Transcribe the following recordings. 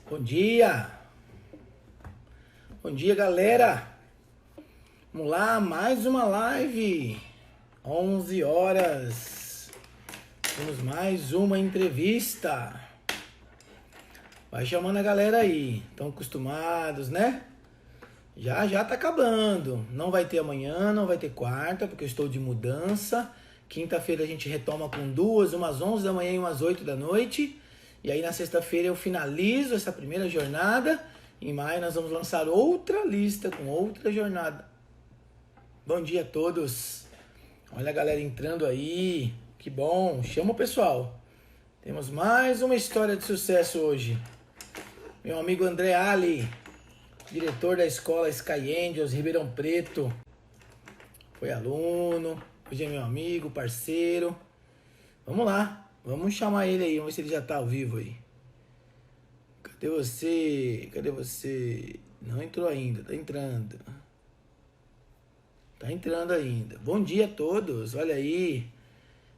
Bom dia! Bom dia, galera! Vamos lá, mais uma live. 11 horas. Temos mais uma entrevista. Vai chamando a galera aí. Estão acostumados, né? Já tá acabando. Não vai ter amanhã, não vai ter quarta, porque eu estou de mudança. Quinta-feira a gente retoma com duas, umas 11 da manhã e umas 8 da noite. E aí na sexta-feira eu finalizo essa primeira jornada. Em maio nós vamos lançar outra lista com outra jornada. Bom dia a todos. Olha a galera entrando aí. Que bom. Chama o pessoal. Temos mais uma história de sucesso hoje. Meu amigo André Ali, diretor da escola Sky Angels, Ribeirão Preto. Foi aluno. Hoje é meu amigo, parceiro. Vamos lá. Vamos chamar ele aí. Vamos ver se ele já tá ao vivo aí. Cadê você? Cadê você? Não entrou ainda. Tá entrando. Tá entrando ainda. Bom dia a todos. Olha aí.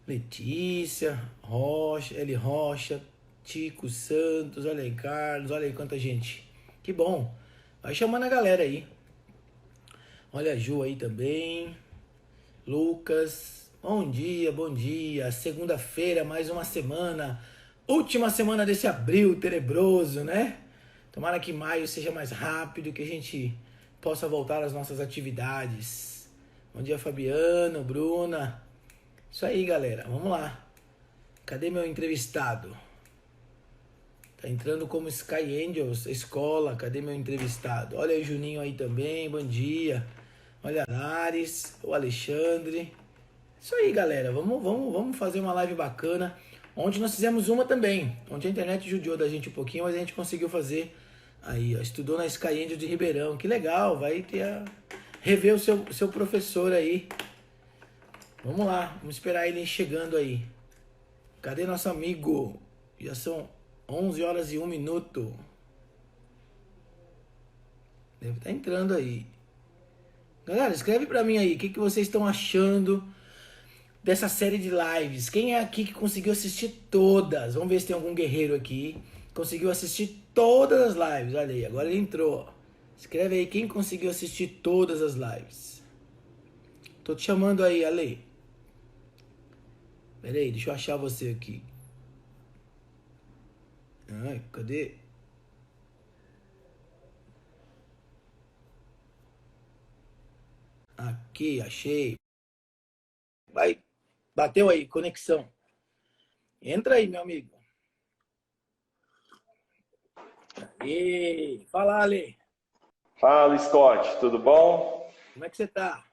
Letícia, Rocha, Eli Rocha, Tico Santos. Olha aí, Carlos. Olha aí quanta gente. Que bom. Vai chamando a galera aí. Olha a Ju aí também. Lucas. Bom dia, bom dia. Segunda-feira, mais uma semana. Última semana desse abril tenebroso, né? Tomara que maio seja mais rápido, que a gente possa voltar às nossas atividades. Bom dia, Fabiano, Bruna. Isso aí, galera. Vamos lá. Cadê meu entrevistado? Tá entrando como Sky Angels, escola. Cadê meu entrevistado? Olha aí o Juninho aí também. Bom dia. Olha a Lares, o Alexandre. Isso aí, galera. Vamos fazer uma live bacana. Ontem nós fizemos uma também. Ontem a internet judiou da gente um pouquinho, mas a gente conseguiu fazer. Aí, ó, estudou na Sky Angel de Ribeirão. Que legal. Vai ter rever o seu professor aí. Vamos lá. Vamos esperar ele chegando aí. Cadê nosso amigo? Já são 11 horas e 1 minuto. Deve estar entrando aí. Galera, escreve pra mim aí. O que vocês estão achando dessa série de lives? Quem é aqui que conseguiu assistir todas? Vamos ver se tem algum guerreiro aqui. Conseguiu assistir todas as lives. Olha aí, agora ele entrou. Escreve aí quem conseguiu assistir todas as lives. Tô te chamando aí, Ale. Pera aí, deixa eu achar você aqui. Ai, cadê? Aqui, achei. Vai, bateu aí, conexão. Entra aí, meu amigo. E fala, Ale. Fala, Scott, tudo bom? Como é que você tá?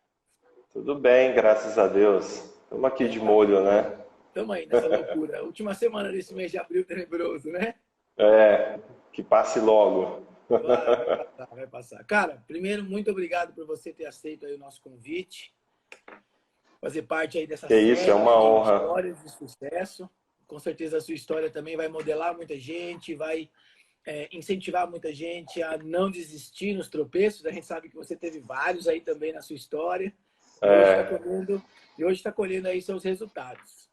Tudo bem, graças a Deus. Estamos aqui de molho, né? Tamo aí nessa loucura. Última semana desse mês de abril tenebroso, né? É, que passe logo. Vai passar, vai passar. Cara, primeiro, muito obrigado por você ter aceito aí o nosso convite. Fazer parte aí dessa Que isso, é série, né, uma de honra. histórias de sucesso. Com certeza a sua história também vai modelar muita gente, vai incentivar muita gente a não desistir nos tropeços. A gente sabe que você teve vários aí também na sua história. É, E hoje está colhendo aí seus resultados.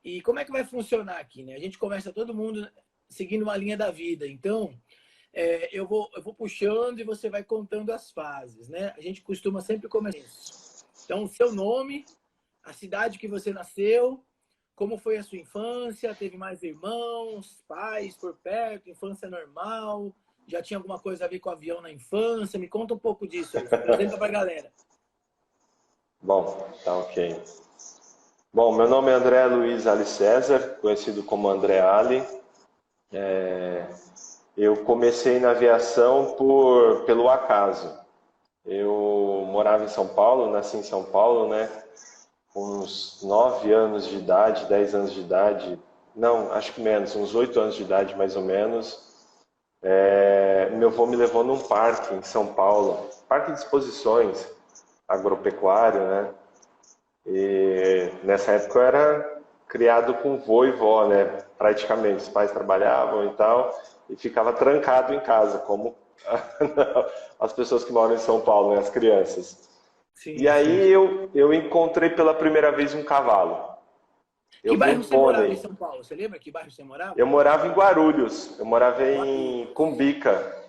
E como é que vai funcionar aqui, né? A gente começa todo mundo seguindo uma linha da vida. Então, eu vou puxando e você vai contando as fases, né? A gente costuma sempre começar isso. Então, o seu nome, a cidade que você nasceu, como foi a sua infância, teve mais irmãos, pais por perto, infância normal, já tinha alguma coisa a ver com avião na infância? Me conta um pouco disso aí, se apresenta pra galera. bom, tá ok. Bom, meu nome é André Luiz Ali César, conhecido como André Ali. Eu comecei na aviação pelo acaso. Eu morava em São Paulo, nasci em São Paulo, né? Com uns 9 anos de idade, 10 anos de idade, não, acho que menos, uns 8 anos de idade mais ou menos. Meu avô me levou num parque em São Paulo, parque de exposições, agropecuário, né? E nessa época eu era criado com vô e vó, né? Praticamente, os pais trabalhavam e tal, e ficava trancado em casa, como as pessoas que moram em São Paulo, né? As crianças. E Sim, sim. aí eu encontrei pela primeira vez um cavalo. Que Eu vi bairro um você morava em pônei. São Paulo? Você lembra que bairro você morava? Eu morava em Guarulhos, eu morava em Guarulhos. Cumbica.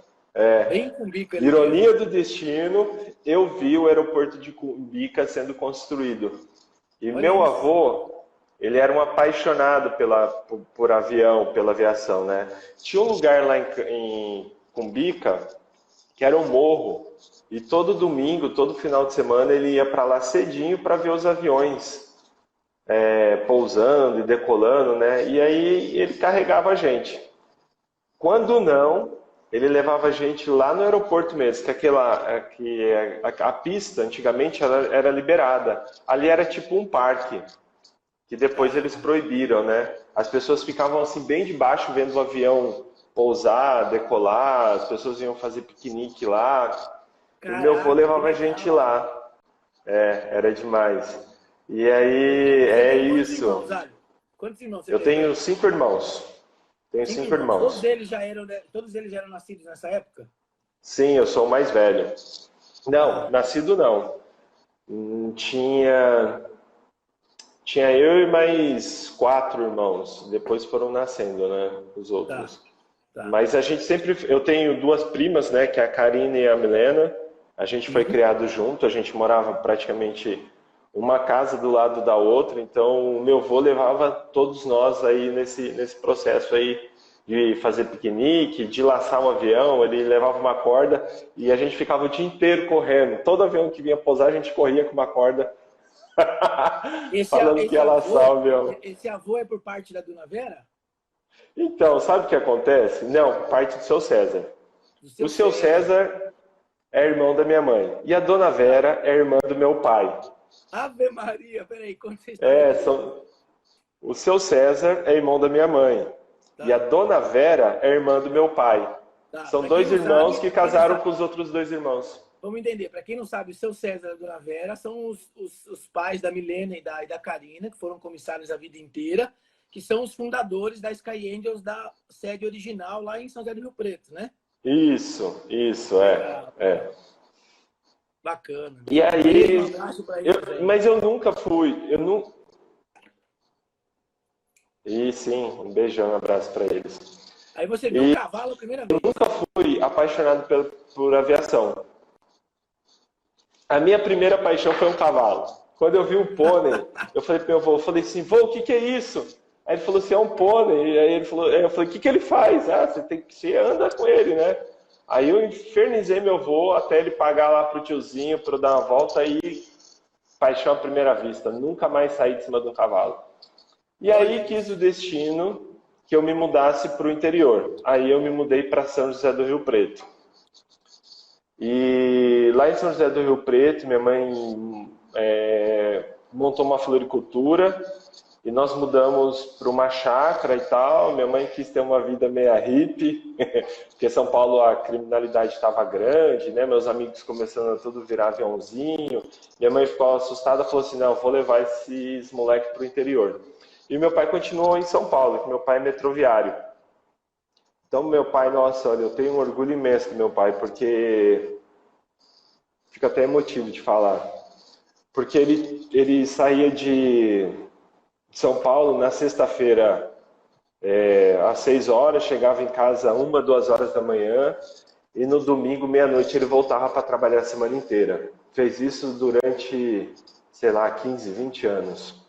Bem com bico ali mesmo. Ironia do destino, eu vi o aeroporto de Cumbica sendo construído. E Olha meu isso. avô, ele era um apaixonado por avião, pela aviação, né? Tinha um lugar lá em Cumbica que era um morro. E todo domingo, todo final de semana, ele ia para lá cedinho para ver os aviões pousando e decolando, né? E aí ele carregava a gente. Quando não, ele levava a gente lá no aeroporto mesmo, a pista antigamente era liberada. Ali era tipo um parque, que depois Ah, eles proibiram, né? As pessoas ficavam assim bem debaixo vendo o avião pousar, decolar, as pessoas iam fazer piquenique lá. E meu avô caraca, que levava a gente legal, cara. lá. Era demais. E aí Você é tem quantos irmãos, isso. Alho? Quantos irmãos você Eu tem? tenho 5 irmãos. Tenho Cinco cinco irmãos. irmãos. Todos eles já eram nascidos nessa época? Sim, eu sou o mais velho. Não, Ah, nascido não. Tinha eu e mais 4 irmãos. Depois foram nascendo, né? Os tá, outros. tá. Mas a gente sempre. Eu tenho 2 primas, né? Que é a Karine e a Milena. A gente foi Uhum. criado junto. A gente morava praticamente uma casa do lado da outra. Então, o meu avô levava todos nós aí nesse processo aí de fazer piquenique, de laçar um avião. Ele levava uma corda e a gente ficava o dia inteiro correndo. Todo avião que vinha pousar, a gente corria com uma corda falando que ia laçar o avião. Esse avô é por parte da Dona Vera? Então, sabe o que acontece? Não, parte do seu César. Do O seu seu César. César é irmão da minha mãe. E a dona Tá. Vera é irmã do meu pai. Ave Maria, peraí, conta essa história É, toda. são... O seu César é irmão da minha mãe. E a Tá, dona Vera é irmã do meu pai. tá. São dois irmãos que Pra quem não casaram sabe, com os outros 2 irmãos. vamos entender. Para quem não sabe, o seu César e a Dona Vera são os pais da Milena e da Karina, que foram comissários a vida inteira, que são os fundadores da Sky Angels da sede original lá em São José do Rio Preto, né? Isso, Legal, é. legal. Bacana. E Um beijo, um aí, abraço para eles aí. mas eu nunca fui, eu não. E sim, um beijão, um abraço para eles. Aí você viu o E cavalo a primeira vez. fui apaixonado por aviação. A minha primeira paixão foi um cavalo. Quando eu vi um pônei, eu falei pro meu avô, eu falei assim, vô, o que que é isso? Aí ele falou assim, é um pônei. E aí ele falou, eu falei, o que que ele faz? Ah, você anda com ele, né? Aí eu infernizei meu avô até ele pagar lá pro tiozinho para eu dar uma volta e paixão à primeira vista. Nunca mais saí de cima de um cavalo. E Olha aí quis o isso. destino que eu me mudasse para o interior. Aí eu me mudei para São José do Rio Preto. E lá em São José do Rio Preto, minha mãe montou uma floricultura e nós mudamos para uma chácara e tal. Minha mãe quis ter uma vida meia hippie, porque São Paulo a criminalidade estava grande, né? Meus amigos começando a tudo virar aviãozinho. Minha mãe ficou assustada, falou assim, não, eu vou levar esses moleques para o interior. E meu pai continuou em São Paulo, que meu pai é metroviário. Então, meu pai, nossa, olha, eu tenho um orgulho imenso do meu pai, porque fica até emotivo de falar. Porque ele saía de São Paulo na sexta-feira às 6 horas, chegava em casa 1, 2 horas da manhã, e no domingo, meia-noite, ele voltava para trabalhar a semana inteira. Fez isso durante, sei lá, 15, 20 anos.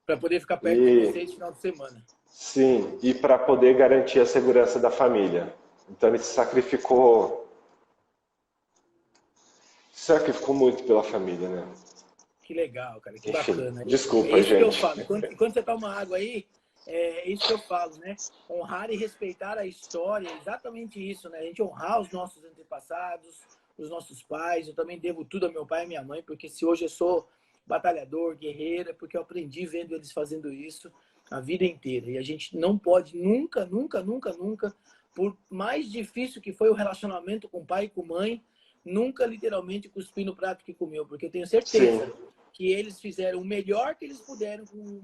Para poder ficar perto de vocês E no final de semana. sim, e para poder garantir a segurança da família. Então ele sacrificou muito pela família, né? Que legal, cara, que Enfim, bacana. É desculpa, isso que eu gente. falo. Quando você toma água aí, é isso que eu falo, né? Honrar e respeitar a história, é exatamente isso, né? A gente honrar os nossos antepassados, os nossos pais. Eu também devo tudo ao meu pai e à minha mãe, porque se hoje eu sou batalhador, guerreiro, é porque eu aprendi vendo eles fazendo isso a vida inteira. E a gente não pode nunca, nunca, nunca, nunca, por mais difícil que foi o relacionamento com pai e com mãe, nunca literalmente cuspir no prato que comeu, porque eu tenho Sim, certeza que eles fizeram o melhor que eles puderam com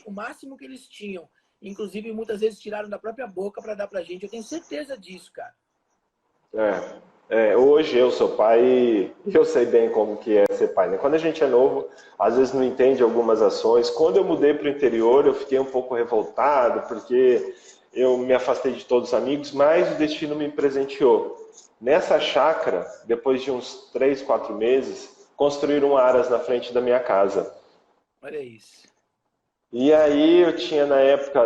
o máximo que eles tinham. Inclusive, muitas vezes tiraram da própria boca para dar pra gente. Eu tenho certeza disso, cara. Hoje eu sou pai e eu sei bem como que é ser pai, né? Quando a gente é novo, às vezes não entende algumas ações. Quando eu mudei para o interior, eu fiquei um pouco revoltado, porque eu me afastei de todos os amigos, mas o destino me presenteou. Nessa chácara, depois de uns 3, 4 meses, construíram aras na frente da minha casa. Olha isso. E aí eu tinha na época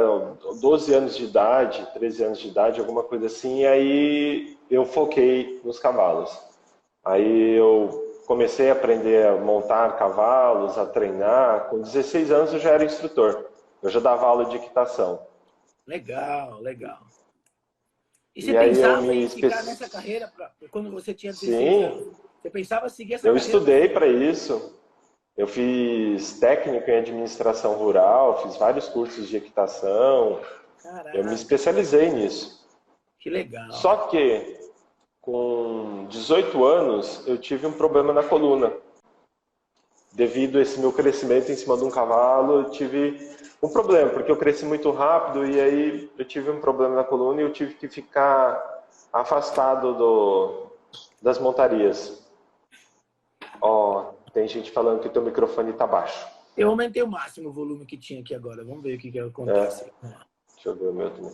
12 anos de idade, 13 anos de idade, alguma coisa assim, e aí eu foquei nos cavalos. Aí eu comecei a aprender a montar cavalos, a treinar. Com 16 anos eu já era instrutor. Eu já dava aula de equitação. Legal, legal. E você E aí eu pensava me em ficar especi... nessa carreira quando você tinha 16 Sim, anos? Você pensava em seguir essa eu carreira? estudei para isso. Eu fiz técnico em administração rural, fiz vários cursos de equitação. Eu me Caraca, especializei nisso. que legal. Só que com 18 anos eu tive um problema na coluna. Devido a esse meu crescimento em cima de um cavalo, eu tive um problema, porque eu cresci muito rápido e aí eu tive um problema na coluna e eu tive que ficar afastado das montarias. Ó, tem gente falando que o teu microfone está baixo. Eu aumentei o máximo o volume que tinha aqui agora. Vamos ver o que acontece. Deixa eu ver o meu também.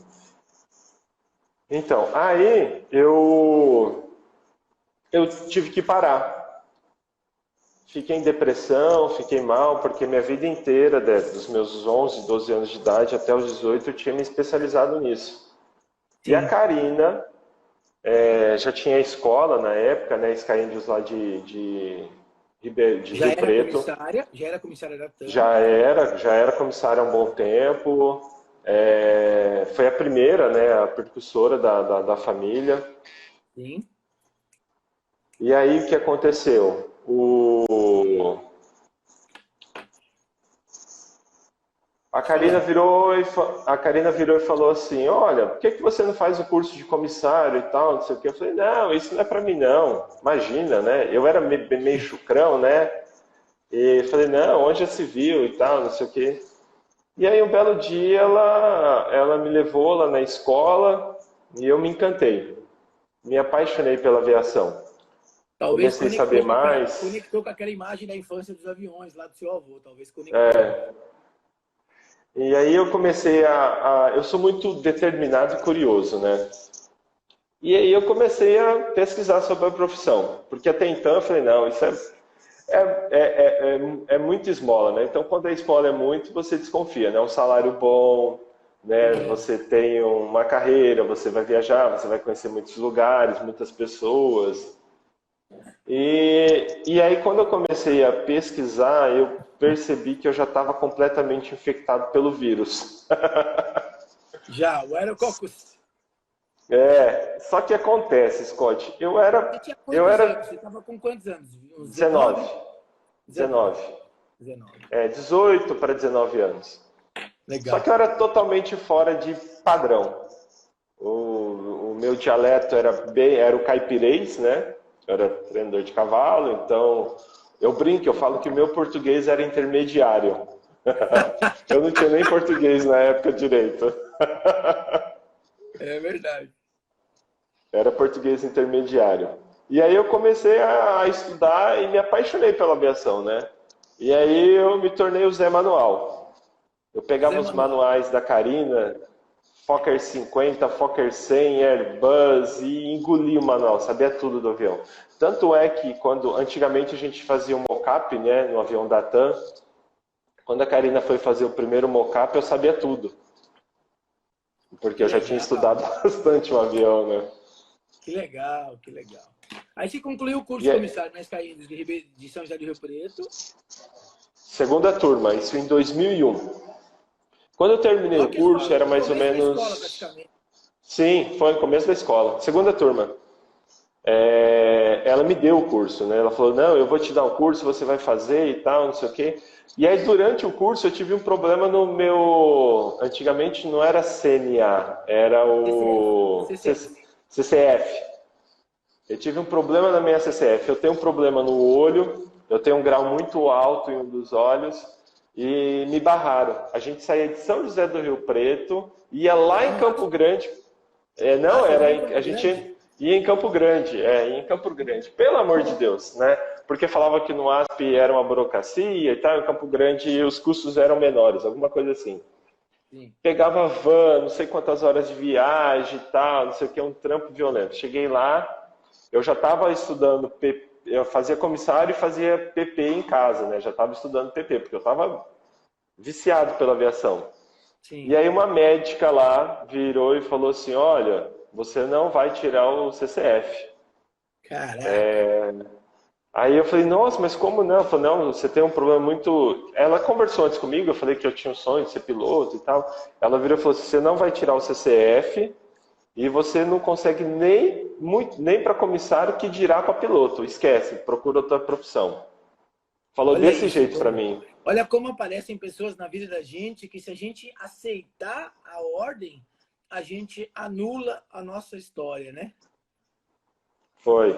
Então, aí eu tive que parar. Fiquei em depressão, fiquei mal, porque minha vida inteira, dos meus 11, 12 anos de idade até os 18, eu tinha me especializado nisso. E a Sim. Karina já tinha escola na época, né, Sky Angels lá de Rio Preto. Já era comissária da TAM. Já era comissária há um bom tempo. Foi a primeira, né, a percussora da família. Sim. E aí o que aconteceu? A Karina virou e falou assim: olha, por que você não faz o curso de comissário e tal, não sei o que. Eu falei: não, isso não é para mim não. Imagina, né? Eu era meio chucrão, né? E falei: não, onde já se viu e tal, não sei o que. E aí um belo dia ela me levou lá na escola e eu me encantei. Me apaixonei pela aviação. Talvez Comecei a saber mais. conectou com aquela imagem da infância dos aviões lá do seu avô. Talvez conectou. E aí eu comecei eu sou muito determinado e curioso, né? E aí eu comecei a pesquisar sobre a profissão. Porque até então eu falei: não, isso é muito esmola, né? Então quando a esmola é muito, você desconfia, né? Um salário bom, né? Você tem uma carreira, você vai viajar, você vai conhecer muitos lugares, muitas pessoas. E aí, quando eu comecei a pesquisar, eu percebi que eu já estava completamente infectado pelo vírus. Já, o Aerococcus. Só que acontece, Scott, Você tinha eu quantos anos? era Você estava com quantos anos? Uns 19, 19. 19, 19. 18 para 19 anos. Só Legal. que eu era totalmente fora de padrão. O meu dialeto era o caipirês, né? Eu era treinador de cavalo, então eu brinco, eu falo que o meu português era intermediário. Eu não tinha nem português na época direito. É verdade. Era português intermediário. E aí eu comecei a estudar e me apaixonei pela aviação, né? E aí eu me tornei o Zé Manual. Eu pegava os manuais da Karina, Fokker 50, Fokker 100, Airbus e engolia o manual, sabia tudo do avião. Tanto é que quando antigamente a gente fazia um mock-up, né, no avião da TAM, quando a Karina foi fazer o primeiro mock-up, eu sabia tudo. Porque eu já tinha estudado bastante o avião, né? Que legal, que legal. Aí você concluiu o curso de comissário na Sky Angels de São José do Rio Preto. Segunda turma, isso em 2001. Quando eu terminei o curso, era mais ou menos... Escola, praticamente. Sim, foi no começo da escola. Segunda turma. Ela me deu o curso, né? Ela falou: não, eu vou te dar o curso, você vai fazer e tal, não sei o quê. E aí, durante o curso, eu tive um problema no meu... Antigamente não era CNA, era o CCF. Eu tive um problema na minha CCF. Eu tenho um problema no olho, eu tenho um grau muito alto em um dos olhos e me barraram. A gente saía de São José do Rio Preto, ia lá em Campo Grande. A gente E em Campo Grande, em Campo Grande, pelo amor de Deus, né? Porque falava que no ASP era uma burocracia e tal, em Campo Grande os custos eram menores, alguma coisa assim. Sim. Pegava van, não sei quantas horas de viagem e tal, não sei o que, um trampo violento. Cheguei lá, eu já estava estudando, eu fazia comissário e fazia PP em casa, né? Já estava estudando PP, porque eu estava viciado pela aviação. E Sim. aí uma médica lá virou e falou assim, olha, você não vai tirar o CCF. Caraca. Aí eu falei, nossa, mas como não? Ela falou, não, você tem um problema muito... Ela conversou antes comigo, eu falei que eu tinha um sonho de ser piloto e tal. Ela virou e falou assim, você não vai tirar o CCF e você não consegue nem para comissário que dirá para piloto. Esquece, procura outra profissão. Falou Olha desse isso, jeito para como, mim. olha como aparecem pessoas na vida da gente que se a gente aceitar a ordem, a gente anula a nossa história, né? Foi.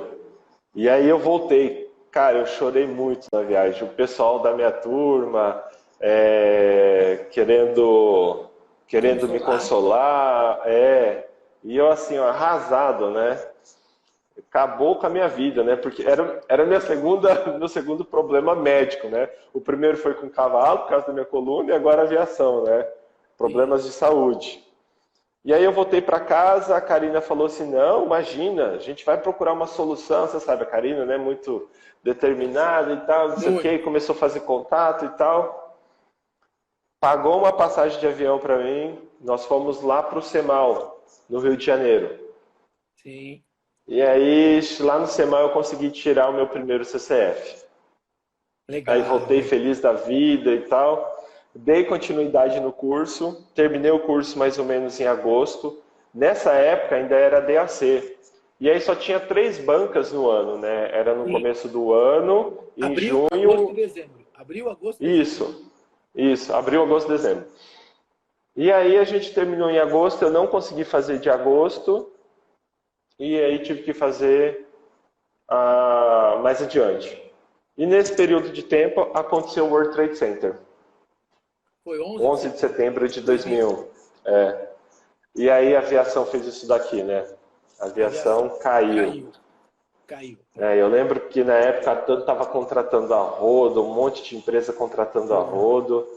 E aí eu voltei. Cara, eu chorei muito na viagem. O pessoal da minha turma querendo me Consolar. consolar, E eu assim, ó, arrasado, né? Acabou com a minha vida, né? Porque era meu segundo problema médico, né? O primeiro foi com cavalo, por causa da minha coluna, e agora aviação, né? Sim. Problemas de saúde. E aí eu voltei para casa, a Karina falou assim, não, imagina, a gente vai procurar uma solução, você sabe, a Karina, né, muito determinada e tal, não sei o quê, Muito. começou a fazer contato e tal, pagou uma passagem de avião para mim, nós fomos lá para o Semal, no Rio de Janeiro. Sim. E aí, lá no Semal eu consegui tirar o meu primeiro CCF. Aí Legal, voltei legal. feliz da vida e tal. Dei continuidade no curso, terminei o curso mais ou menos em agosto. Nessa época ainda era DAC. E aí só tinha 3 bancas no ano, né? Era no Sim. começo do ano, em Abril, agosto e junho. dezembro. Abril, agosto e dezembro. Isso, abril, agosto, dezembro. E aí a gente terminou em agosto, eu não consegui fazer de agosto, e aí tive que fazer mais adiante. E nesse período de tempo aconteceu o World Trade Center. Foi 11 de 11 de setembro setembro de de 2001. 2001. E aí a aviação fez isso daqui, né? A A aviação aviação caiu. caiu. Caiu. Eu lembro que na época a TAM estava contratando a rodo, um monte de empresa contratando a Foi. rodo,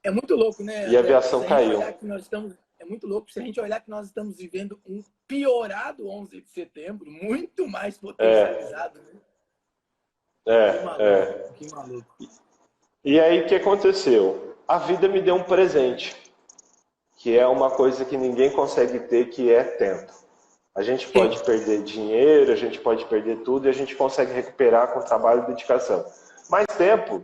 É muito louco, né, e a André? aviação Se a gente caiu. olhar que nós estamos. É muito louco se a gente olhar que nós estamos vivendo um piorado 11 de setembro, muito mais É, potencializado, né? Que é, maluco, é. que maluco. E aí o que aconteceu? A vida me deu um presente, que é uma coisa que ninguém consegue ter, que é tempo. A gente pode Tempo. perder dinheiro, a gente pode perder tudo e a gente consegue recuperar com trabalho e dedicação. Mais tempo,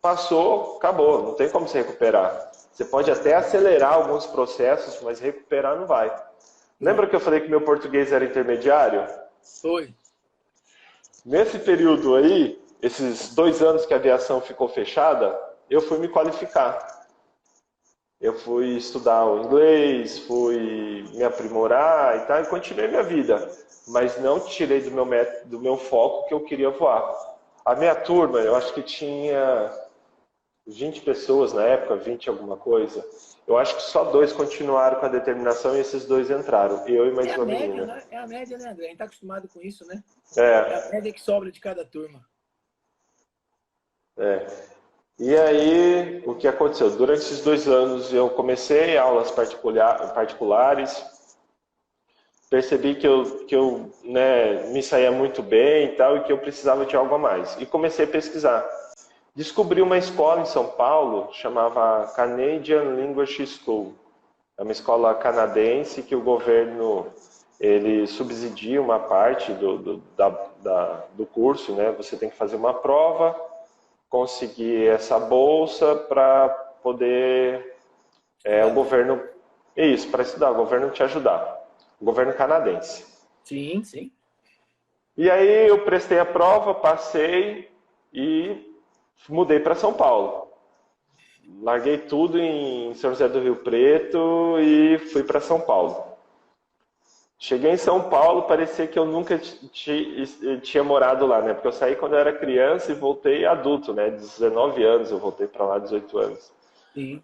passou, acabou, não tem como se recuperar. Você pode até acelerar alguns processos, mas recuperar não vai. Lembra Não. que eu falei que meu português era intermediário? Foi. Nesse período aí, esses 2 anos que a aviação ficou fechada, eu fui me qualificar. Eu fui estudar o inglês, fui me aprimorar e tal, e continuei minha vida. Mas não tirei do meu foco que eu queria voar. A minha turma, eu acho que tinha 20 pessoas na época, 20 alguma coisa. Eu acho que só 2 continuaram com a determinação e esses 2 entraram. Eu e É mais a uma média, menina. né? É a média, né, André? A gente tá acostumado com isso, né? É a É, média que sobra de cada turma. é. E aí, o que aconteceu? Durante esses 2 anos eu comecei aulas particulares, percebi que eu me saía muito bem e tal, e que eu precisava de algo a mais. E comecei a pesquisar. Descobri uma escola em São Paulo, chamava Canadian Language School. É uma escola canadense que o governo ele subsidia uma parte do curso, né? Você tem que fazer uma prova, conseguir essa bolsa para poder o Estudar. governo isso, para estudar, o governo te ajudar, o governo canadense. Sim, sim. E aí eu prestei a prova, passei e mudei para São Paulo. Larguei tudo em São José do Rio Preto e fui para São Paulo. Cheguei em São Paulo, parecia que eu nunca tinha morado lá, né? Porque eu saí quando eu era criança e voltei adulto, né? 19 anos, eu voltei para lá 18 anos. Sim.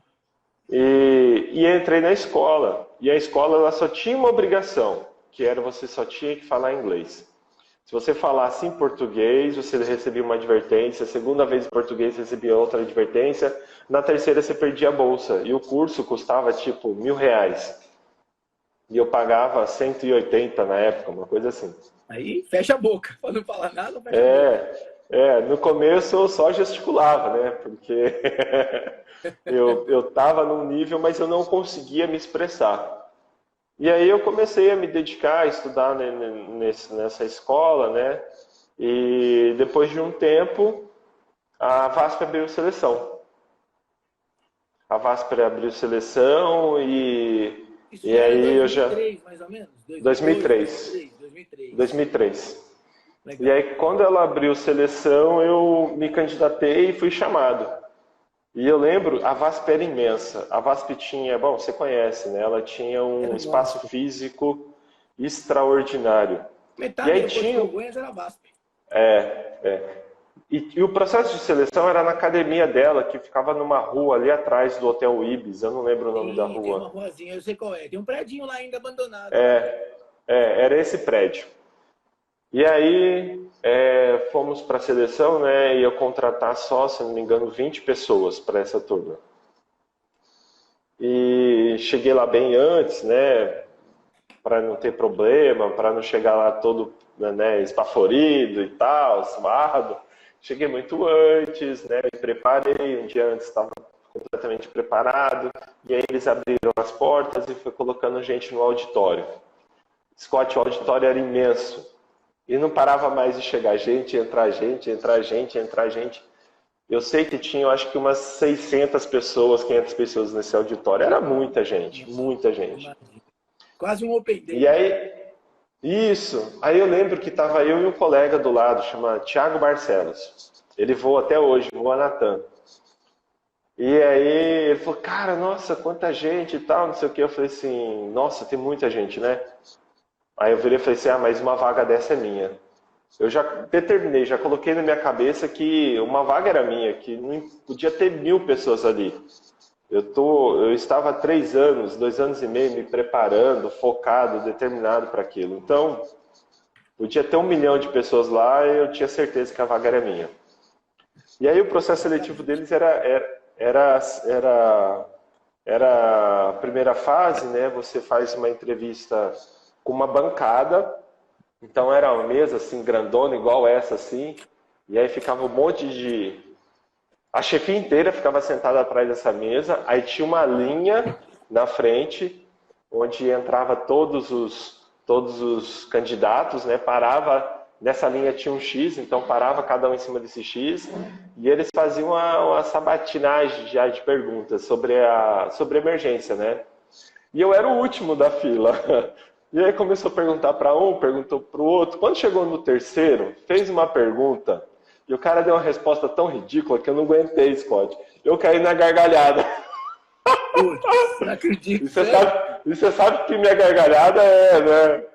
E entrei na escola. E a escola ela só tinha uma obrigação, que era você só tinha que falar inglês. Se você falasse em português, você recebia uma advertência. A segunda vez em português, você recebia outra advertência. Na terceira, você perdia a bolsa. E o curso custava, tipo, R$ 1.000. E eu pagava 180 na época, uma coisa assim. Aí fecha a boca. Pra não falar nada, fecha a boca. No começo eu só gesticulava, né? Porque eu tava num nível, mas eu não conseguia me expressar. E aí eu comecei a me dedicar a estudar nessa escola, né? E depois de um tempo, a VASP abriu seleção. A VASP abriu seleção Isso e já era aí eu já... 2003, mais ou menos? 2003. 2003. 2003. Legal. E aí quando ela abriu seleção, eu me candidatei e fui chamado. E eu lembro, a VASP era imensa. A VASP tinha, bom, você conhece, né? Ela tinha um espaço físico extraordinário. E Metade aí do Porto de tinha... Congonhas era VASP. E o processo de seleção era na academia dela, que ficava numa rua ali atrás do Hotel Ibis. Eu não lembro o nome da Sim, tem uma rua. ruazinha, eu sei qual é. Tem um predinho lá ainda abandonado. Era esse prédio. E aí fomos para a seleção, né? E eu contratar só, se não me engano, 20 pessoas para essa turma. E cheguei lá bem antes, né? Para não ter problema, para não chegar lá todo, né, esbaforido e tal, suado. Cheguei muito antes, né? Me preparei, um dia antes estava completamente preparado. E aí eles abriram as portas e foi colocando gente no auditório. Scott, o auditório era imenso. E não parava mais de chegar gente, entrar gente, entrar gente, entrar gente. Eu sei que tinha, eu acho que umas 600 pessoas, 500 pessoas nesse auditório. Era muita gente, muita gente. Quase um Open Day. E aí, isso. Aí eu lembro que estava eu e um colega do lado, chama Thiago Barcelos. Ele voa até hoje, voa na TAM. E aí ele falou, cara, nossa, quanta gente e tal, não sei o que. Eu falei assim, nossa, tem muita gente, né? Aí eu virei e falei assim, mas uma vaga dessa é minha. Eu já determinei, já coloquei na minha cabeça que uma vaga era minha, que não podia ter 1.000 pessoas ali. Eu estava há 3 anos, 2 anos e meio me preparando, focado, determinado para aquilo. Então, podia ter 1 milhão de pessoas lá e eu tinha certeza que a vaga era minha. E aí o processo seletivo deles era a primeira fase, né? Você faz uma entrevista com uma bancada. Então era uma mesa assim, grandona, igual essa assim, e aí ficava um monte de... A chefia inteira ficava sentada atrás dessa mesa, aí tinha uma linha na frente, onde entrava todos os candidatos, né? Parava, nessa linha tinha um X, então parava cada um em cima desse X, e eles faziam uma sabatinagem já de perguntas sobre emergência, né? E eu era o último da fila. E aí começou a perguntar para um, perguntou para o outro. Quando chegou no terceiro, fez uma pergunta e o cara deu uma resposta tão ridícula que eu não aguentei, Scott. Eu caí na gargalhada. Putz, não acredito. E você sabe que minha gargalhada né?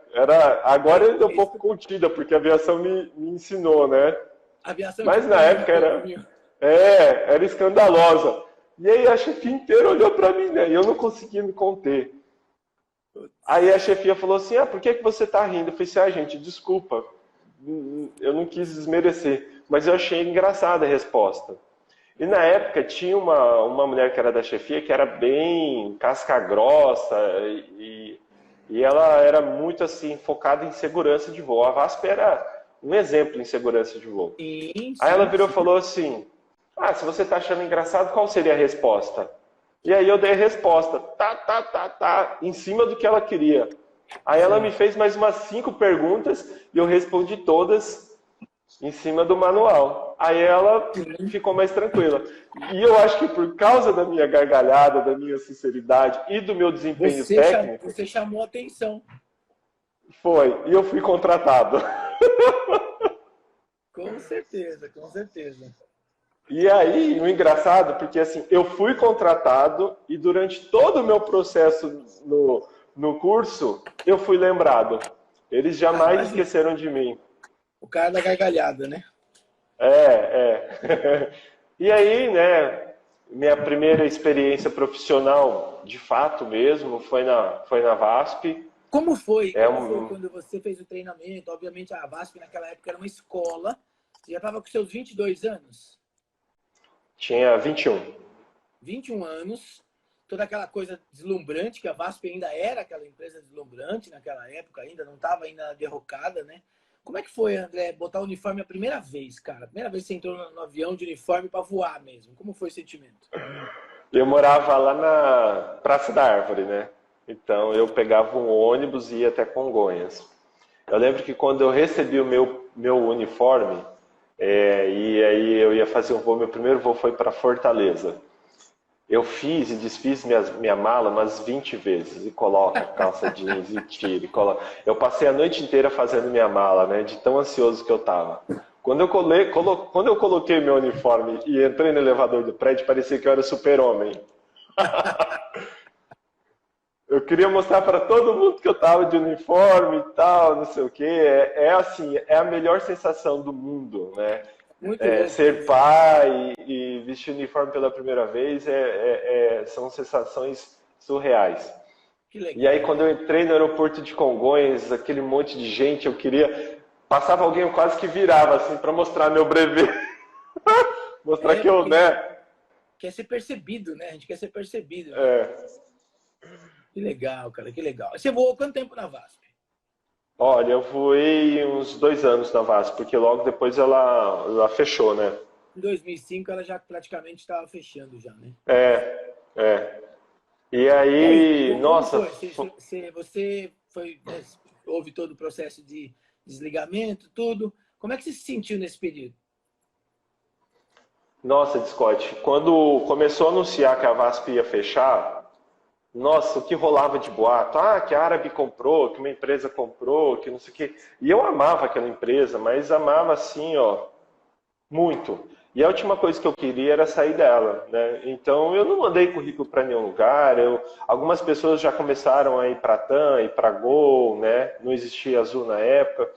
Agora eu deu um pouco contida, porque a aviação me ensinou, né? Aviação Mas na época era escandalosa. E aí a chefia inteira olhou para mim, né? E eu não conseguia me conter. Aí a chefia falou assim, por que você tá rindo? Eu falei assim, gente, desculpa, eu não quis desmerecer, mas eu achei engraçada a resposta. E na época tinha uma mulher que era da chefia, que era bem casca grossa, e ela era muito assim, focada em segurança de voo. A VASP era um exemplo em segurança de voo. Sim, aí ela virou e falou assim, se você tá achando engraçado, qual seria a resposta? E aí eu dei a resposta, em cima do que ela queria. Aí ela me fez mais umas 5 perguntas e eu respondi todas em cima do manual. Aí ela ficou mais tranquila. E eu acho que por causa da minha gargalhada, da minha sinceridade e do meu desempenho técnico... Você chamou atenção. Foi, e eu fui contratado. Com certeza, com certeza. E aí, o engraçado, porque assim, eu fui contratado e durante todo o meu processo no curso, eu fui lembrado. Eles jamais esqueceram de mim. O cara da gargalhada, né? E aí, né, minha primeira experiência profissional, de fato mesmo, foi na VASP. Como foi? É Como foi um, quando você fez o treinamento? Obviamente a VASP naquela época era uma escola. Você já estava com seus 22 anos? tinha 21. 21 anos, toda aquela coisa deslumbrante, que a VASP ainda era aquela empresa deslumbrante naquela época, ainda não estava ainda derrocada, né? Como é que foi, André, botar o uniforme a primeira vez, cara? A primeira vez que você entrou no avião de uniforme para voar mesmo. Como foi o sentimento? Eu morava lá na Praça da Árvore, né? Então eu pegava um ônibus e ia até Congonhas. Eu lembro que quando eu recebi o meu uniforme, e aí eu ia fazer um voo, meu primeiro voo foi para Fortaleza. Eu fiz e desfiz minha mala umas 20 vezes. E coloca calça jeans e tira. E coloca. Eu passei a noite inteira fazendo minha mala, né? De tão ansioso que eu tava. Quando eu coloquei meu uniforme e entrei no elevador do prédio, parecia que eu era super-homem. Eu queria mostrar para todo mundo que eu tava de uniforme e tal, não sei o quê. É assim, é a melhor sensação do mundo, né? Muito louco Ser isso. pai e vestir uniforme pela primeira vez são sensações surreais. Que E aí, legal, quando eu cara. entrei no aeroporto de Congonhas, aquele monte de gente, eu queria. Passava alguém, eu quase que virava, assim, para mostrar meu brevê. Mostrar É, que eu, porque né? quer ser percebido, né? A gente quer ser percebido, né? É. Que legal, cara, que legal. Você voou quanto tempo na VASP? Olha, eu voei uns 2 anos na VASP, porque logo depois ela fechou, né? Em 2005 ela já praticamente estava fechando já, né? É. E E aí, aí, como nossa, foi? Você foi, né, houve todo o processo de desligamento, tudo. Como é que você se sentiu nesse período? nossa, Scott, quando começou a anunciar que a VASP ia fechar, nossa, o que rolava de boato? Ah, que a Árabe comprou, que uma empresa comprou, que não sei o quê. E eu amava aquela empresa, mas amava assim, ó, muito. E a última coisa que eu queria era sair dela, né? Então eu não mandei currículo para nenhum lugar. Algumas pessoas já começaram a ir para TAM, ir para Gol, né? Não existia Azul na época.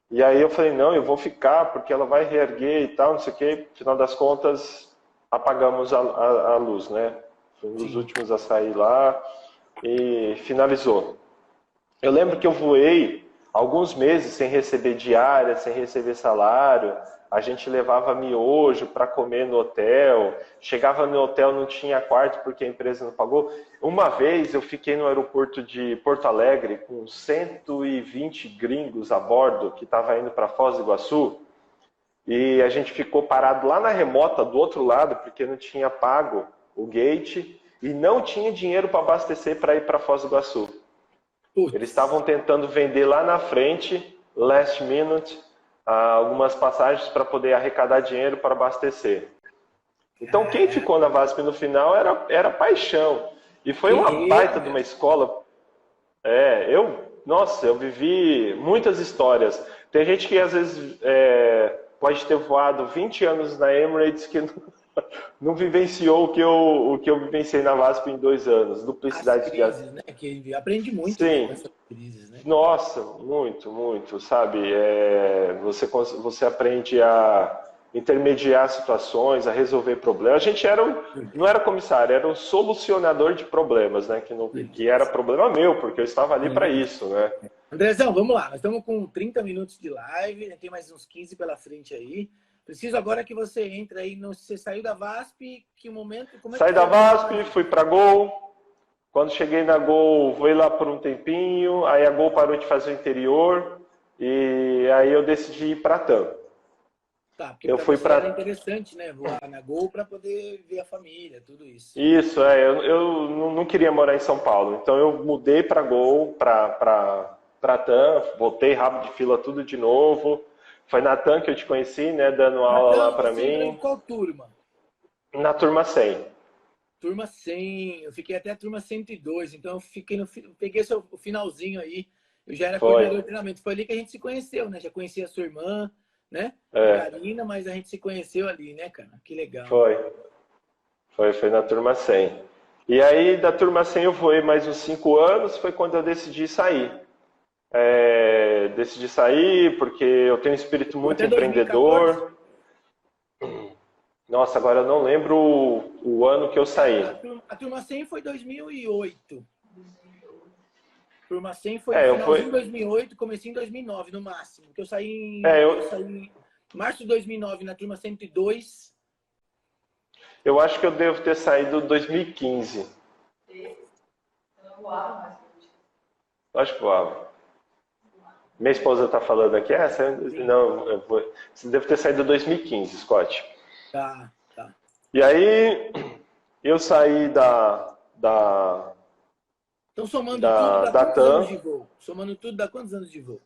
E aí eu falei, não, eu vou ficar porque ela vai reerguer e tal, não sei o quê. Final das contas, apagamos a luz, né? Foi um dos Sim. últimos a sair lá e finalizou. Eu lembro que eu voei alguns meses sem receber diária, sem receber salário. A gente levava miojo para comer no hotel. Chegava no hotel, não tinha quarto porque a empresa não pagou. Uma vez eu fiquei no aeroporto de Porto Alegre com 120 gringos a bordo que estava indo para Foz do Iguaçu. E a gente ficou parado lá na remota do outro lado porque não tinha pago o gate e não tinha dinheiro para abastecer para ir para Foz do Iguaçu. Eles estavam Putz. tentando vender lá na frente, last minute, algumas passagens para poder arrecadar dinheiro para abastecer. Então, quem Caraca, ficou na VASP no final era paixão. E foi uma guerreiro baita de uma mesmo. escola. Nossa, eu vivi muitas histórias. Tem gente que às vezes pode ter voado 20 anos na Emirates que não vivenciou o que eu vivenciei na VASP em 2 anos. As Duplicidade de. crises, né? Que aprende muito, né? Com Sim, essas crises, né? nossa, muito, muito, sabe? Você aprende a intermediar situações, a resolver problemas. A gente não era comissário, era um solucionador de problemas, né? Que era problema meu, porque eu estava ali para isso, né? Andrezão, vamos lá. Nós estamos com 30 minutos de live, tem mais uns 15 pela frente aí. Preciso agora que você entre aí. Você saiu da VASP, que momento? Como é que Saí da foi o momento VASP, ali? fui para Gol. Quando cheguei na Gol, fui lá por um tempinho. Aí a Gol parou de fazer o interior e aí eu decidi ir para a TAM. Tá, porque Eu para fui você era para interessante, né? Voar na Gol para poder ver a família, tudo isso. Isso, eu não queria morar em São Paulo, então eu mudei para Gol, para TAM, voltei rápido de fila tudo de novo. Foi na TAM que eu te conheci, né, dando aula lá Natan, para você entrou em mim, qual turma? na turma 100. Turma 100. Eu fiquei até a turma 102, então eu fiquei peguei o finalzinho aí. Eu já era Foi, coordenador de treinamento. Foi ali que a gente se conheceu, né? Já conhecia a sua irmã, né? A é, Karina, mas a gente se conheceu ali, né, cara? Que legal. foi, foi na turma 100. E aí da turma 100 eu voei mais uns 5 anos, foi quando eu decidi sair. Decidi sair porque eu tenho um espírito Ficou muito até 2014? empreendedor. Nossa, agora eu não lembro o ano que eu É, saí. a turma 100 foi 2008. Turma 100 foi É, eu finalzinho de fui. 2008, comecei em 2009, no máximo. Porque É, eu saí em março de 2009 na turma 102. eu acho que eu devo ter saído em 2015. Acho que voava. Minha esposa está falando aqui, Sim. não, você deve ter saído em 2015, Scott. Tá, tá. E aí eu saí Então, somando tudo, dá da quantos anos TAM, de voo? Somando tudo, dá quantos anos de voo?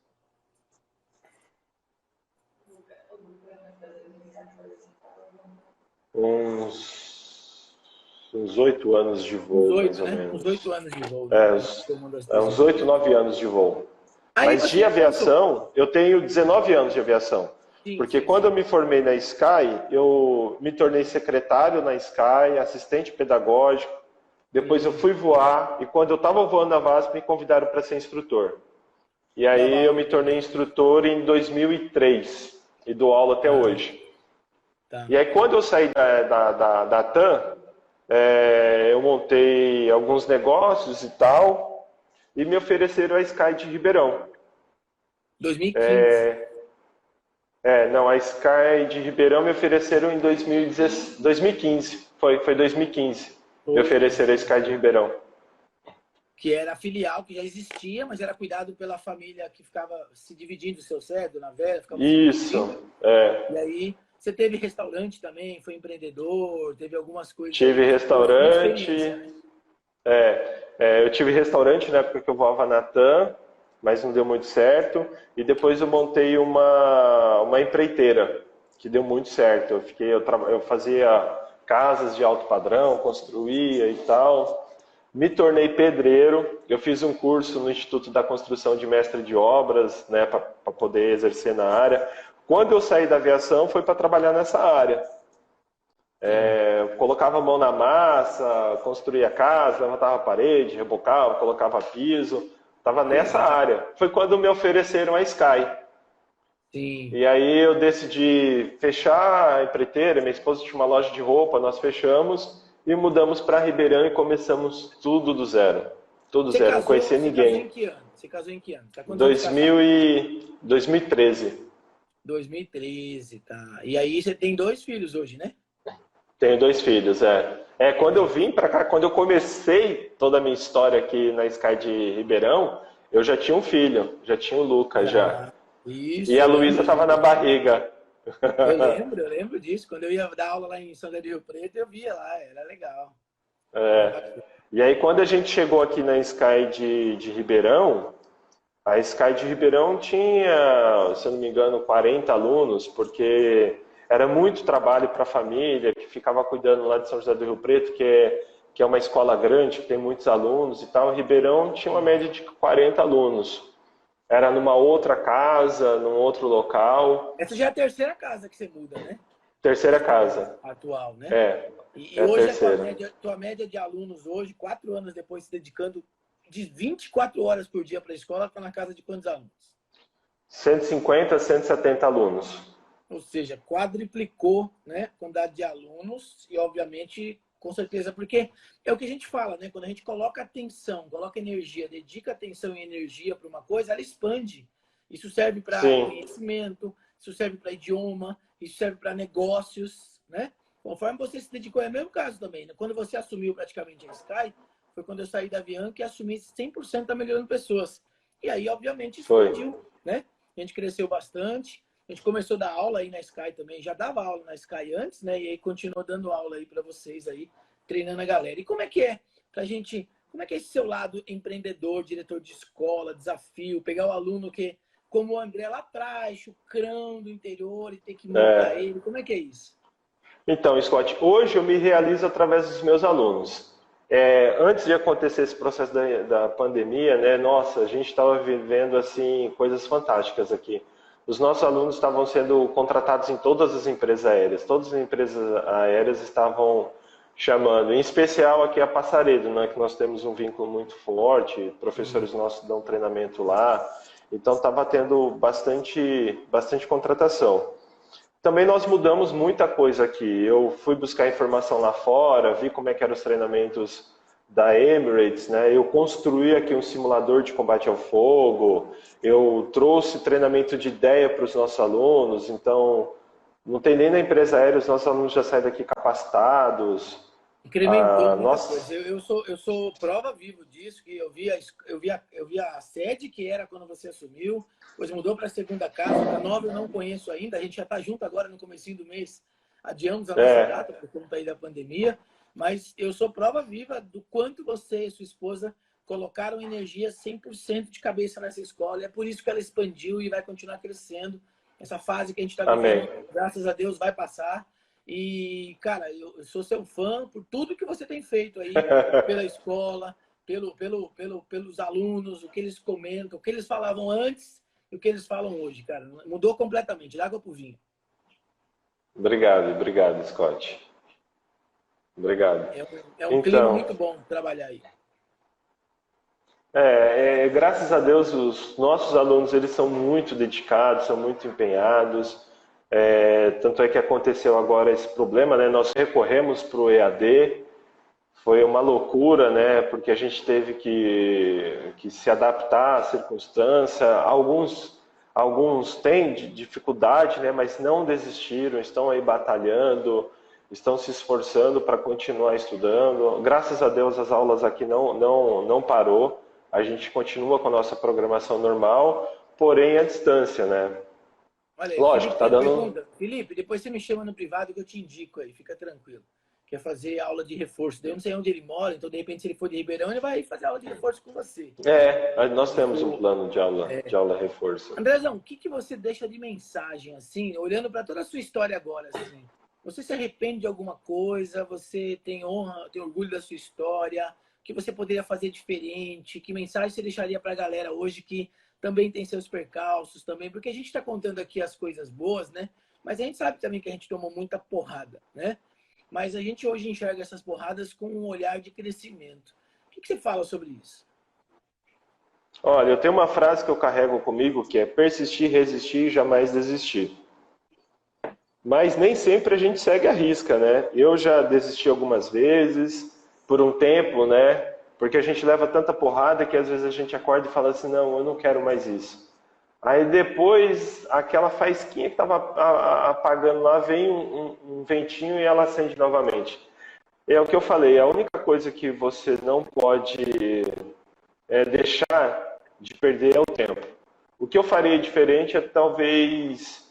uns 8 anos de Uns voo, mais 8, ou né? Uns menos. 8 anos de voo, né? É, Somando as três uns 8, empresas. 9 anos de voo. Aí Mas de você começou. aviação, eu tenho 19 anos de aviação. Sim, Porque sim, quando eu sim. me formei na Sky, eu me tornei secretário na Sky, assistente pedagógico. Depois eu Sim. fui voar e quando eu estava voando na VASP me convidaram para ser instrutor. E Dava aí eu aula me tornei também. instrutor em 2003 e dou aula até Ah, hoje. tá. E aí quando eu saí da TAM, eu montei alguns negócios e tal e me ofereceram a Sky de Ribeirão. 2015. Não, a Sky de Ribeirão me ofereceram em 2015. Foi 2015. Me Foi, ofereceram a Sky de 2015. Ribeirão. Que era a filial que já existia, mas era cuidado pela família que ficava se dividindo, o seu Cé, Dona Vera, ficava se Isso. dividindo. É. E aí você teve restaurante também, foi empreendedor, teve algumas coisas aí, Tive mas foi muita experiência, restaurante. né? Eu tive restaurante na época que eu voava na TAM, mas não deu muito certo. E depois eu montei uma empreiteira, que deu muito certo. Eu fazia casas de alto padrão, construía e tal. Me tornei pedreiro. Eu fiz um curso no Instituto da Construção de Mestre de Obras, né, para poder exercer na área. Quando eu saí da aviação, foi para trabalhar nessa área. Sim. Eu colocava a mão na massa, construía casa, levantava a parede, rebocava, colocava piso. Estava Que nessa legal. área. Foi quando me ofereceram a Sky. Sim. E aí eu decidi fechar a empreiteira. Minha esposa tinha uma loja de roupa, nós fechamos e mudamos para Ribeirão e começamos tudo do zero. Tudo zero, não conhecia Você casou em ninguém. que ano? Você casou em que ano? Tá quantos anos de 2000 casado? e 2013. 2013, tá. E aí você tem dois filhos hoje, né? Tenho 2 filhos, é. Quando eu vim para cá, quando eu comecei toda a minha história aqui na Sky de Ribeirão, eu já tinha um filho, já tinha o Lucas já. Já. E Isso, a eu Luísa lembro. estava na barriga. Eu lembro disso. Quando eu ia dar aula lá em São José do Rio Preto, eu via lá, era legal. Era bacana. E aí quando a gente chegou aqui na Sky de Ribeirão, a Sky de Ribeirão tinha, se eu não me engano, 40 alunos, porque era muito trabalho para a família que ficava cuidando lá de São José do Rio Preto, que é uma escola grande, que tem muitos alunos e tal. Ribeirão tinha uma média de 40 alunos. Era numa outra casa, num outro local. Essa já é a terceira casa que você muda, né? Terceira Essa agora, casa. atual, né? É, E é a hoje terceira. tua média de alunos hoje, 4 anos depois se dedicando de 24 horas por dia para a escola, está na casa de quantos alunos? 150, 170 alunos. Ou seja, quadriplicou, né, a quantidade de alunos e, obviamente, com certeza, porque é o que a gente fala, né? Quando a gente coloca atenção, coloca energia, dedica atenção e energia para uma coisa, ela expande. Isso serve para Sim, conhecimento, isso serve para idioma, isso serve para negócios, né? Conforme você se dedicou, é o mesmo caso também, né? Quando você assumiu praticamente a Sky, foi quando eu saí da Avianca e assumi 100% da melhorando pessoas. E aí, obviamente, foi. explodiu, né? A gente cresceu bastante. A gente começou a dar aula aí na Sky também, já dava aula na Sky antes, né? E aí continuou dando aula aí para vocês aí, treinando a galera. E como é que é pra gente, como é que é esse seu lado empreendedor, diretor de escola, desafio, pegar o aluno que, como o André lá atrás, chucrão do interior e ter que moldar ele, como é que é isso? Então, Scott, hoje eu me realizo através dos meus alunos. Antes de acontecer esse processo da pandemia, né, nossa, a gente estava vivendo assim coisas fantásticas aqui. Os nossos alunos estavam sendo contratados em todas as empresas aéreas. Todas as empresas aéreas estavam chamando, em especial aqui a Passaredo, né, que nós temos um vínculo muito forte. Sim. Professores nossos dão treinamento lá. Então estava tendo bastante contratação. Também nós mudamos muita coisa aqui. Eu fui buscar informação lá fora, vi como é que eram os treinamentos da Emirates, né? Eu construí aqui um simulador de combate ao fogo, eu trouxe treinamento de ideia para os nossos alunos, então não tem nem na empresa aérea, os nossos alunos já saem daqui capacitados. Incrementou muita coisa. Nós, Eu sou prova viva disso, que eu vi a sede que era quando você assumiu, depois mudou para a segunda casa, para nova eu não conheço ainda, a gente já está junto agora no comecinho do mês, adiamos a nossa é, data por conta aí da pandemia, mas eu sou prova viva do quanto você e sua esposa colocaram energia 100% de cabeça nessa escola, e é por isso que ela expandiu e vai continuar crescendo. Essa fase que a gente está vivendo, amém. graças a Deus, vai passar. E, cara, eu sou seu fã por tudo que você tem feito aí pela escola, pelos alunos, o que eles comentam, o que eles falavam antes e o que eles falam hoje, cara. Mudou completamente, da água pro vinho. Obrigado, obrigado, Scott. Obrigado. É um clima Então, muito bom trabalhar aí. graças a Deus, os nossos alunos eles são muito dedicados, são muito empenhados. Tanto é que aconteceu agora esse problema, né? Nós recorremos para o EAD, foi uma loucura, né? Porque a gente teve que se adaptar à circunstância. Alguns têm dificuldade, né? Mas não desistiram, estão aí batalhando, estão se esforçando para continuar estudando. Graças a Deus, as aulas aqui não parou. A gente continua com a nossa programação normal, porém à distância, né? Olha aí, o Lógico, Felipe tá tem dando. pergunta. Felipe, depois você me chama no privado que eu te indico aí, fica tranquilo. Quer fazer aula de reforço. Daí eu não sei onde ele mora, então de repente, se ele for de Ribeirão, ele vai fazer aula de reforço com você. Nós temos um O, plano de aula reforço. Andrezão, o que que você deixa de mensagem, assim, olhando para toda a sua história agora, assim? Você se arrepende de alguma coisa? Você tem honra, tem orgulho da sua história? O que você poderia fazer diferente? Que mensagem você deixaria para a galera hoje que também tem seus percalços também? Porque a gente está contando aqui as coisas boas, né? Mas a gente sabe também que a gente tomou muita porrada, né? Mas a gente hoje enxerga essas porradas com um olhar de crescimento. O que que você fala sobre isso? Olha, eu tenho uma frase que eu carrego comigo que é persistir, resistir e jamais desistir. Mas nem sempre a gente segue a risca, né? Eu já desisti algumas vezes, por um tempo, né? Porque a gente leva tanta porrada que às vezes a gente acorda e fala assim, não, eu não quero mais isso. Aí depois, aquela faísquinha que estava apagando lá, vem um ventinho e ela acende novamente. É o que eu falei, a única coisa que você não pode deixar de perder é o tempo. O que eu faria diferente é talvez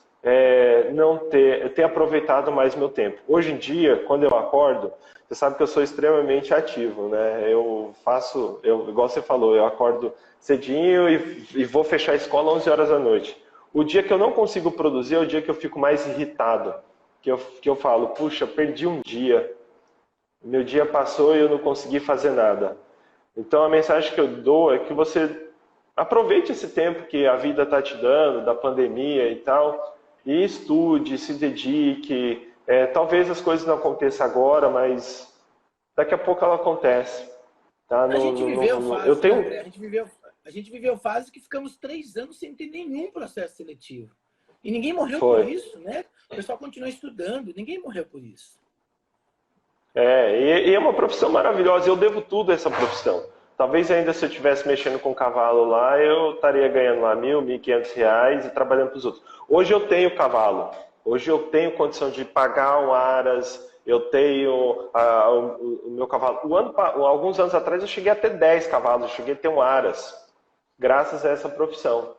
não ter aproveitado mais meu tempo. Hoje em dia, quando eu acordo, você sabe que eu sou extremamente ativo, né? Igual você falou, eu acordo cedinho e vou fechar a escola 11 horas da noite. O dia que eu não consigo produzir é o dia que eu fico mais irritado, que eu falo, puxa, perdi um dia, meu dia passou e eu não consegui fazer nada. Então a mensagem que eu dou é que você aproveite esse tempo que a vida está te dando, da pandemia e tal, e estude, se dedique. Talvez as coisas não aconteçam agora, mas daqui a pouco ela acontece. Tá? A gente viveu Eu fases, né, tenho. André? A gente viveu fases que ficamos 3 anos sem ter nenhum processo seletivo. E ninguém morreu por Foi. isso, né? O pessoal continua estudando, ninguém morreu por isso. E é uma profissão maravilhosa. Eu devo tudo a essa profissão. Talvez ainda se eu estivesse mexendo com cavalo lá, eu estaria ganhando lá R$ 1.000, R$ 1.500 e trabalhando para os outros. Hoje eu tenho cavalo. Hoje eu tenho condição de pagar um aras. Eu tenho o meu cavalo. Alguns anos atrás eu cheguei a ter 10 cavalos. Eu cheguei a ter um aras. Graças a essa profissão.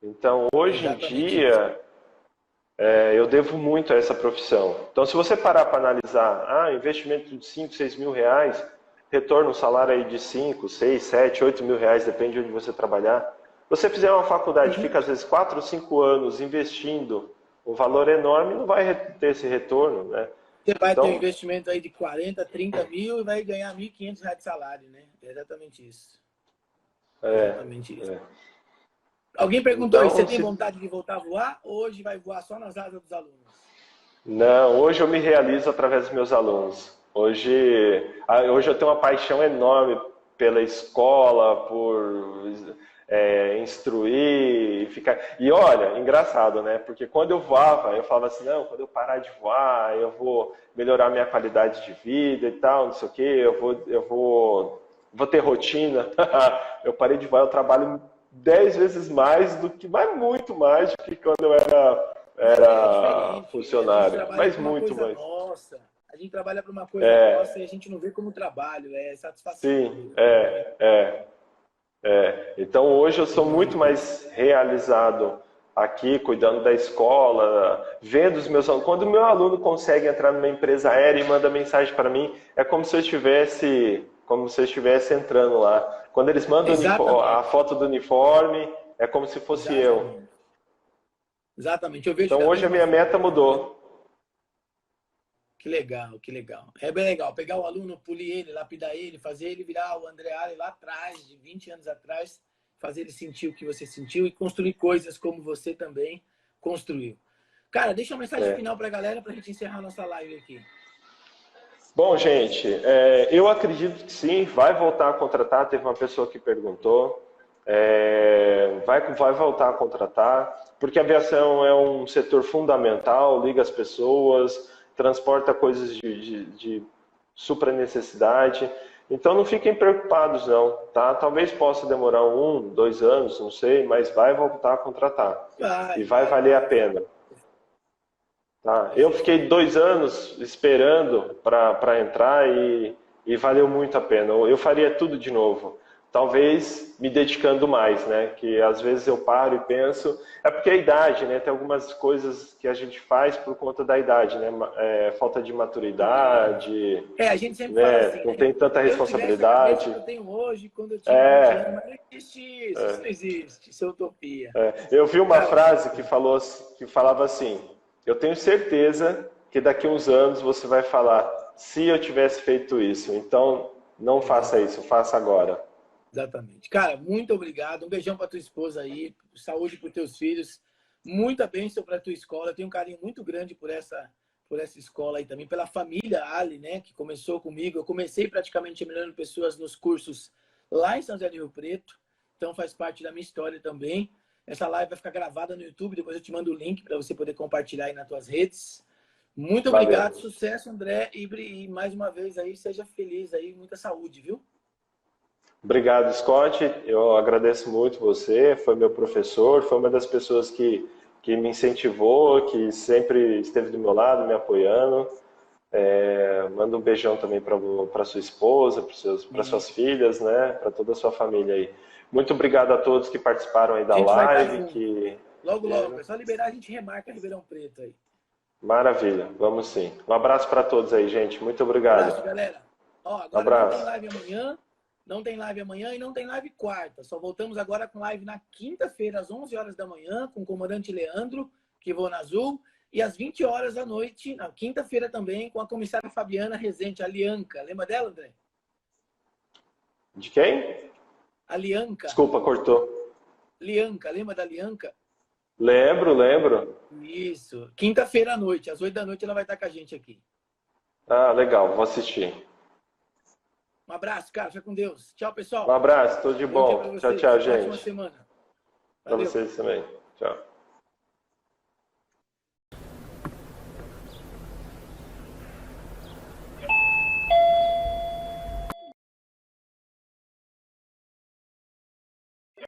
Então, hoje em Exatamente isso. dia, eu devo muito a essa profissão. Então, se você parar para analisar, investimento de 5, 6 mil reais, retorno um salário aí de 5, 6, 7, 8 mil reais, depende de onde você trabalhar. Se você fizer uma faculdade, fica às vezes 4 ou 5 anos investindo um valor enorme, não vai ter esse retorno, né? Você vai ter um Então, investimento aí de 40, 30 mil e vai ganhar R$ 1.500 de salário, né? É exatamente isso. Exatamente isso. é. Alguém perguntou aí, você Então, tem vontade de voltar a voar ou hoje vai voar só nas asas dos alunos? não, hoje eu me realizo através dos meus alunos. Hoje eu tenho uma paixão enorme pela escola, instruir e ficar. E olha, engraçado, né? Porque quando eu voava, eu falava assim, não, quando eu parar de voar, eu vou melhorar minha qualidade de vida e tal, não sei o quê, vou ter rotina. Eu parei de voar, eu trabalho 10 vezes mais do que, mas muito mais do que quando eu Mas é era diferente. A gente funcionário. trabalha Mas para uma muito coisa mais. nossa. A gente trabalha para uma coisa nossa e É, a gente não vê como trabalho, é satisfação, sim, entendeu? É, Então hoje eu sou muito imagina. mais realizado aqui, cuidando da escola, vendo os meus alunos. Quando o meu aluno consegue entrar numa empresa aérea e manda mensagem para mim, é como se eu estivesse entrando lá. Quando eles mandam a Exatamente, foto do uniforme, é como se fosse eu. exatamente. Exatamente. Eu vejo Então da hoje a mesma minha meta forma. mudou. Que legal, que legal. É bem legal pegar o aluno, polir ele, lapidar ele, fazer ele virar o André Ali lá atrás, de 20 anos atrás, fazer ele sentir o que você sentiu e construir coisas como você também construiu. Cara, deixa uma mensagem É. final para a galera para a gente encerrar nossa live aqui. Bom, gente, eu acredito que sim, vai voltar a contratar. Teve uma pessoa que perguntou. Vai voltar a contratar, porque a aviação é um setor fundamental, liga as pessoas, transporta coisas de supra necessidade. Então não fiquem preocupados não, tá? Talvez possa demorar 1, 2 anos, não sei, mas vai voltar a contratar e vai valer a Vai. pena. Tá? Vai Eu ser fiquei show. 2 anos esperando para entrar e valeu muito a pena. Eu faria tudo de novo. Talvez me dedicando mais, né? Que às vezes eu paro e penso. É porque a idade, né? Tem algumas coisas que a gente faz por conta da idade, né? Falta de Sim. maturidade, A gente sempre fala né? assim, Não né? tem tanta Se eu tivesse a cabeça que responsabilidade. eu tenho hoje, quando eu tinha 20 anos, É, mas não existe isso, isso não existe, isso é utopia. Eu vi uma Cara, frase que falava assim: eu tenho certeza que daqui a uns anos você vai falar, se eu tivesse feito isso, então não faça exatamente. isso, faça agora. Exatamente. Cara, muito obrigado. Um beijão para tua esposa aí, saúde para os teus filhos, muita bênção para tua escola. Eu tenho um carinho muito grande por essa escola aí também, pela família Ali, né, que começou comigo. Eu comecei praticamente melhorando pessoas nos cursos lá em São José do Rio Preto, então faz parte da minha história também. Essa live vai ficar gravada no YouTube, depois eu te mando o link para você poder compartilhar aí nas tuas redes. Muito obrigado, Valeu. sucesso, André, e mais uma vez aí, seja feliz aí, muita saúde, viu? Obrigado, Scott. Eu agradeço muito você. Foi meu professor, foi uma das pessoas que me incentivou, que sempre esteve do meu lado, me apoiando. Manda um beijão também para sua esposa, para suas Isso. filhas, né? Para toda a sua família aí. Muito obrigado a todos que participaram aí A da gente vai estar live, junto. que Logo, logo. É só liberar, a gente remarca Ribeirão Preto aí. maravilha, vamos sim. Um abraço para todos aí, gente. Muito obrigado. Abraço, galera. Ó, Um agora não tem abraço. live amanhã, não tem live amanhã e não tem live quarta. Só voltamos agora com live na quinta-feira, às 11 horas da manhã, com o comandante Leandro, que voa na Azul, e às 20 horas da noite, na quinta-feira também, com a comissária Fabiana Rezende, a Lianca. Lembra dela, André? De quem? A Lianca. Desculpa, cortou. Lianca, lembra da Lianca? Lembro, lembro. Isso. Quinta-feira à noite, às 8 da noite, ela vai estar com a gente aqui. Ah, legal, vou assistir. Um abraço, cara. Fica com Deus. Tchau, Um pessoal. abraço, tudo de Bom dia para bom. Tchau, vocês. tchau, Ótima gente. semana. Para Valeu. vocês também. Tchau.